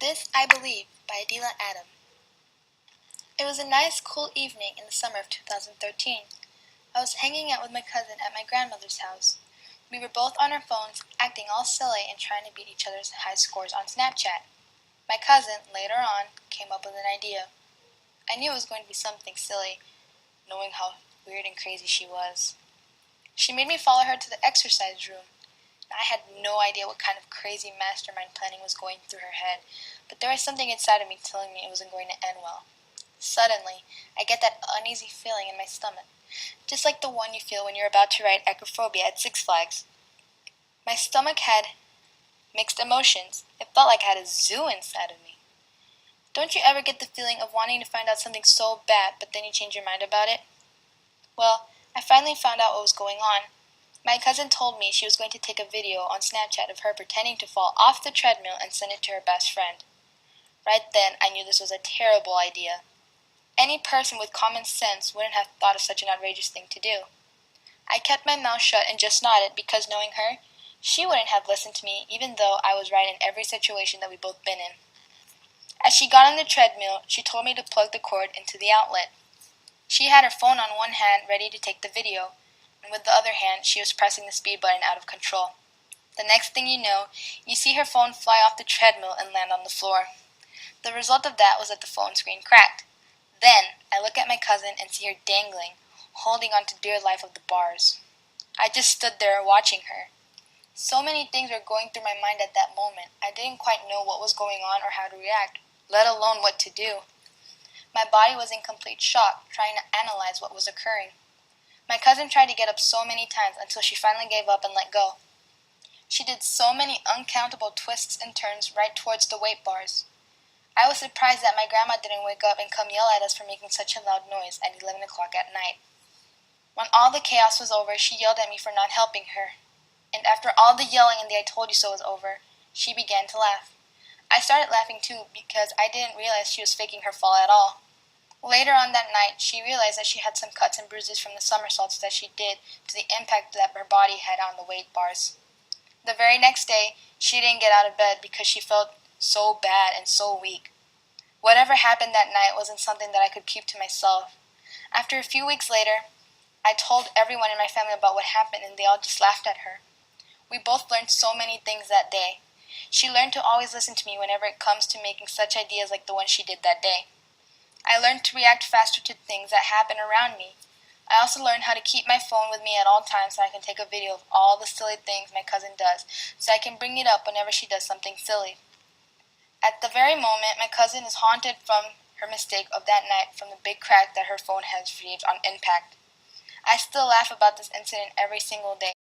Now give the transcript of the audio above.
This I Believe by Adila Adam. It was a nice, cool evening in the summer of 2013. I was hanging out with my cousin at my grandmother's house. We were both on our phones, acting all silly and trying to beat each other's high scores on Snapchat. My cousin, later on, came up with an idea. I knew it was going to be something silly, knowing how weird and crazy she was. She made me follow her to the exercise room. I had no idea what kind of crazy mastermind planning was going through her head, but there was something inside of me telling me it wasn't going to end well. Suddenly, I get that uneasy feeling in my stomach, just like the one you feel when you're about to ride acrophobia at Six Flags. My stomach had mixed emotions. It felt like I had a zoo inside of me. Don't you ever get the feeling of wanting to find out something so bad, but then you change your mind about it? Well, I finally found out what was going on. My cousin told me she was going to take a video on Snapchat of her pretending to fall off the treadmill and send it to her best friend. Right then, I knew this was a terrible idea. Any person with common sense wouldn't have thought of such an outrageous thing to do. I kept my mouth shut and just nodded because, knowing her, she wouldn't have listened to me even though I was right in every situation that we'd both been in. As she got on the treadmill, she told me to plug the cord into the outlet. She had her phone on one hand ready to take the video, and with the other hand, she was pressing the speed button out of control. The next thing you know, you see her phone fly off the treadmill and land on the floor. The result of that was that the phone screen cracked. Then, I look at my cousin and see her dangling, holding on to dear life of the bars. I just stood there watching her. So many things were going through my mind at that moment, I didn't quite know what was going on or how to react, let alone what to do. My body was in complete shock, trying to analyze what was occurring. My cousin tried to get up so many times until she finally gave up and let go. She did so many uncountable twists and turns right towards the weight bars. I was surprised that my grandma didn't wake up and come yell at us for making such a loud noise at 11 o'clock at night. When all the chaos was over, she yelled at me for not helping her. And after all the yelling and the "I told you so" was over, she began to laugh. I started laughing too because I didn't realize she was faking her fall at all. Later on that night, she realized that she had some cuts and bruises from the somersaults that she did to the impact that her body had on the weight bars. The very next day, she didn't get out of bed because she felt so bad and so weak. Whatever happened that night wasn't something that I could keep to myself. After a few weeks later, I told everyone in my family about what happened and they all just laughed at her. We both learned so many things that day. She learned to always listen to me whenever it comes to making such ideas like the one she did that day. I learned to react faster to things that happen around me. I also learned how to keep my phone with me at all times so I can take a video of all the silly things my cousin does, so I can bring it up whenever she does something silly. At the very moment, my cousin is haunted from her mistake of that night from the big crack that her phone has received on impact. I still laugh about this incident every single day.